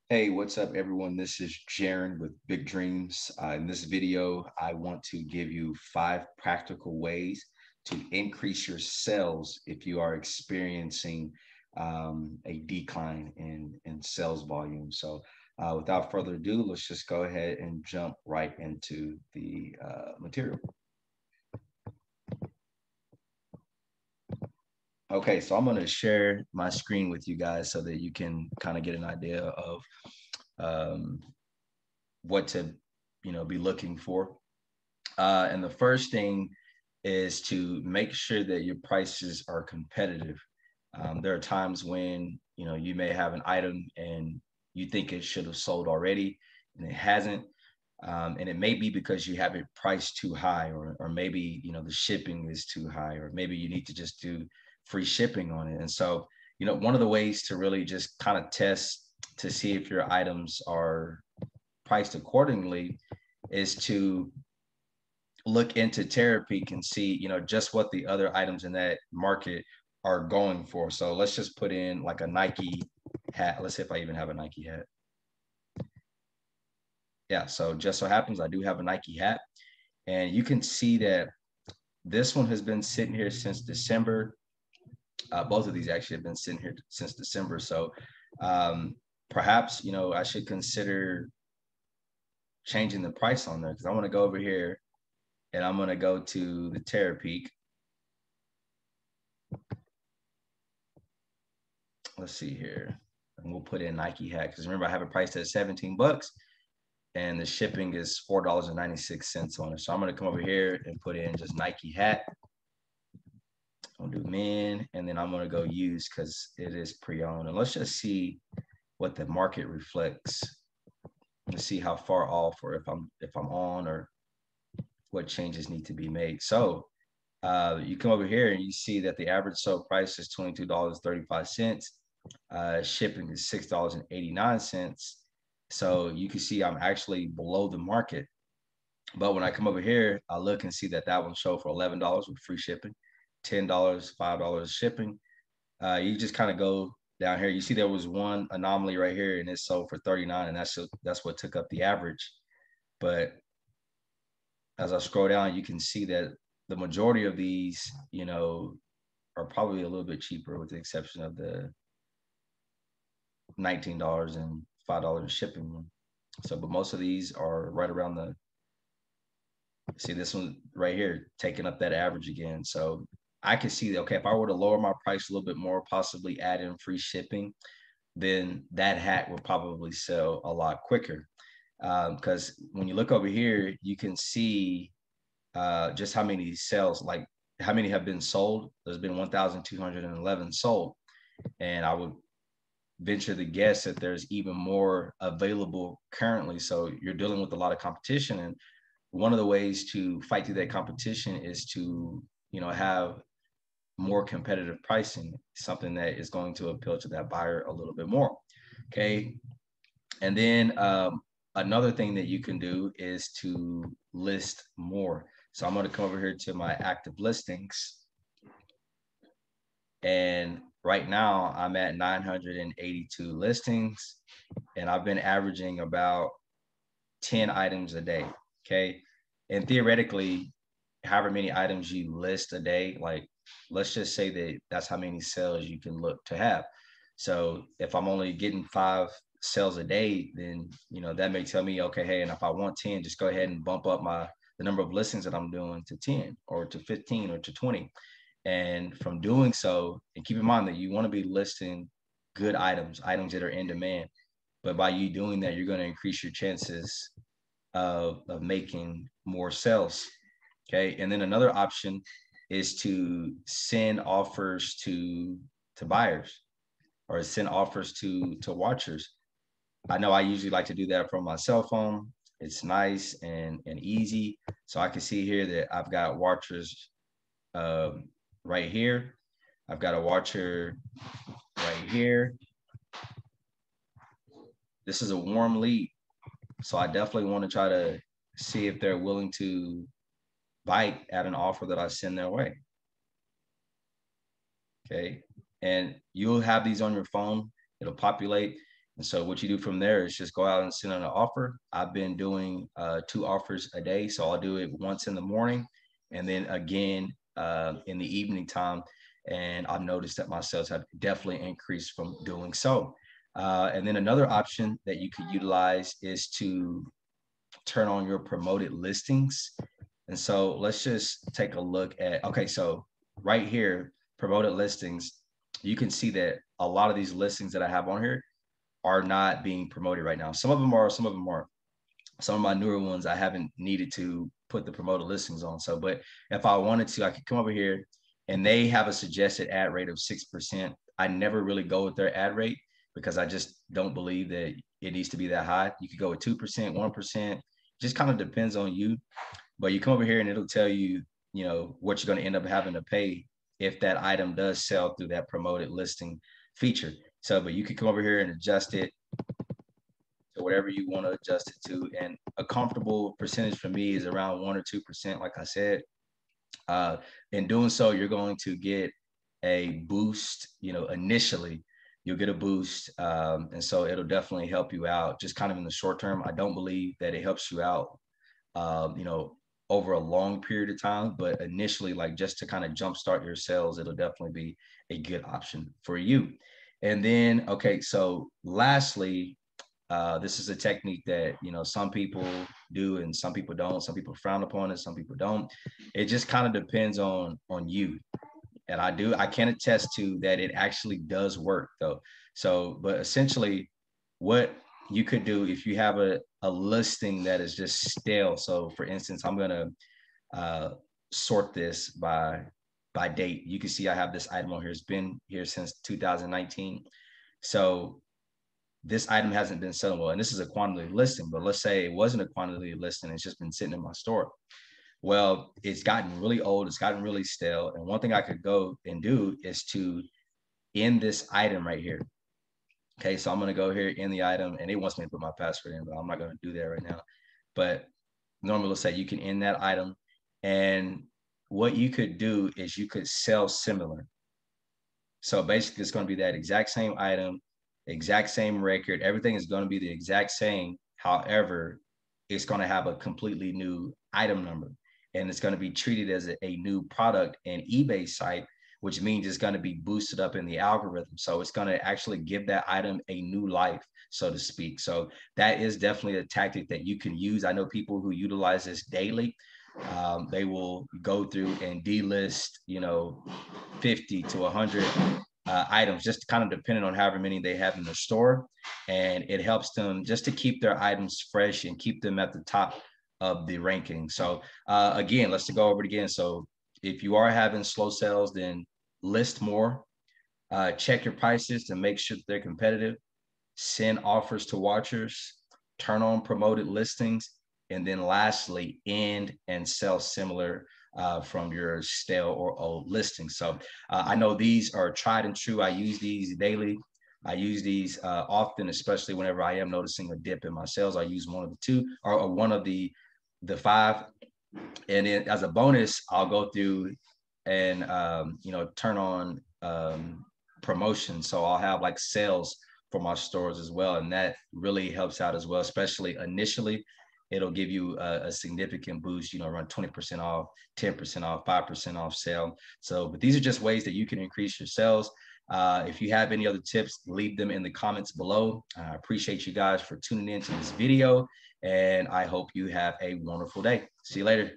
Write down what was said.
Hey, what's up, everyone? This is Gerron with Big Dreams. In this video, I want to give you 5 practical ways to increase your sales if you are experiencing a decline in sales volume. So, without further ado, let's just go ahead and jump right into the material. Okay, so I'm going to share my screen with you guys so that you can kind of get an idea of um, what to be looking for. And the first thing is to make sure that your prices are competitive. There are times when you may have an item and you think it should have sold already and it hasn't. And it may be because you have it priced too high, or maybe the shipping is too high, or maybe you need to just do free shipping on it. And so, one of the ways to really just kind of test to see if your items are priced accordingly is to look into Terapeak and see, just what the other items in that market are going for. So let's just put in like a Nike hat. Let's see if I even have a Nike hat. Yeah, so just so happens I do have a Nike hat. And you can see that this one has been sitting here since December. Both of these actually have been sitting here since December. So um, perhaps, I should consider changing the price on there, because I want to go over here and I'm going to go to the Terapeak. Let's see here. And we'll put in Nike hat, because remember I have it priced at 17 bucks and the shipping is $4.96 on it. So I'm going to come over here and put in just Nike hat. I'll do men, and then I'm going to go use because it is pre-owned. And let's just see what the market reflects. Let's see how far off, or if I'm on, or what changes need to be made. So you come over here and you see that the average sold price is $22.35. Shipping is $6.89. So you can see I'm actually below the market. But when I come over here, I look and see that that one sold for $11 with free shipping, $10, $5 shipping. You just kind of go down here. You see there was one anomaly right here, and it sold for 39, and that's what took up the average. But as I scroll down, you can see that the majority of these, are probably a little bit cheaper, with the exception of the $19 and $5 shipping one. So, but most of these are right around the, see this one right here, taking up that average again. So I can see that, okay, if I were to lower my price a little bit more, possibly add in free shipping, then that hat will probably sell a lot quicker. Because when you look over here, you can see just how many sales, like how many have been sold. There's been 1,211 sold. And I would venture to guess that there's even more available currently. So you're dealing with a lot of competition. And one of the ways to fight through that competition is to, have more competitive pricing, something that is going to appeal to that buyer a little bit more. Okay. And then another thing that you can do is to list more. So I'm going to come over here to my active listings. And right now I'm at 982 listings, and I've been averaging about 10 items a day. Okay. And theoretically, however many items you list a day, like let's just say that that's how many sales you can look to have. So if I'm only getting 5 sales a day, then that may tell me, okay, hey, and if I want 10, just go ahead and bump up the number of listings that I'm doing to 10 or to 15 or to 20. And from doing so, and keep in mind that you want to be listing good items that are in demand. But by you doing that, you're going to increase your chances of making more sales. Okay. And then another option is to send offers to buyers, or send offers to watchers. I know I usually like to do that from my cell phone. It's nice and easy. So I can see here that I've got watchers right here. I've got a watcher right here. This is a warm lead. So I definitely want to try to see if they're willing to bite at an offer that I send their way. Okay. And you'll have these on your phone. It'll populate. And so what you do from there is just go out and send out an offer. I've been doing 2 offers a day. So I'll do it once in the morning and then again in the evening time. And I've noticed that my sales have definitely increased from doing so. And then another option that you could utilize is to turn on your promoted listings. And so let's just take a look at, okay, so right here, promoted listings, you can see that a lot of these listings that I have on here are not being promoted right now. Some of them are, some of them aren't. Some of my newer ones, I haven't needed to put the promoted listings on. So, but if I wanted to, I could come over here and they have a suggested ad rate of 6%. I never really go with their ad rate because I just don't believe that it needs to be that high. You could go with 2%, 1%, just kind of depends on you. But you come over here and it'll tell you, you know, what you're going to end up having to pay if that item does sell through that promoted listing feature. So, but you can come over here and adjust it to whatever you want to adjust it to. And a comfortable percentage for me is around 1 or 2%, like I said. In doing so, you're going to get a boost, you know, initially you'll get a boost. And so it'll definitely help you out just kind of in the short term. I don't believe that it helps you out, you know, over a long period of time, but initially, like just to kind of jumpstart your sales, it'll definitely be a good option for you. And then, okay, so lastly, this is a technique that, you know, some people do and some people don't. Some people frown upon it, some people don't. It just kind of depends on you. And I can attest to that it actually does work though. So, but essentially, what you could do if you have a listing that is just stale. So, for instance, I'm gonna sort this by date. You can see I have this item on here. It's been here since 2019. So this item hasn't been selling well, and this is a quantity listing, but let's say it wasn't a quantity listing, it's just been sitting in my store. Well, it's gotten really old, it's gotten really stale. And one thing I could go and do is to end this item right here. Okay, so I'm gonna go here in the item, and it wants me to put my password in, but I'm not gonna do that right now. But normally let's say you can end that item. And what you could do is you could sell similar. So basically it's going to be that exact same item, exact same record. Everything is going to be the exact same. However, it's going to have a completely new item number and it's going to be treated as a new product in eBay site, which means it's going to be boosted up in the algorithm. So it's going to actually give that item a new life, so to speak. So that is definitely a tactic that you can use. I know people who utilize this daily. They will go through and delist, you know, 50 to 100 items, just kind of depending on however many they have in the store. And it helps them just to keep their items fresh and keep them at the top of the ranking. So again, let's go over it again. So if you are having slow sales, then list more, check your prices to make sure that they're competitive, send offers to watchers, turn on promoted listings, and then lastly, end and sell similar from your stale or old listings. So I know these are tried and true. I use these daily. I use these often, especially whenever I am noticing a dip in my sales. I use one of the two or one of the 5. And then as a bonus, I'll go through and, you know, turn on promotion. So I'll have like sales for my stores as well. And that really helps out as well, especially initially. It'll give you a significant boost, you know, around 20% off, 10% off, 5% off sale. So, but these are just ways that you can increase your sales. If you have any other tips, leave them in the comments below. I appreciate you guys for tuning in to this video, and I hope you have a wonderful day. See you later.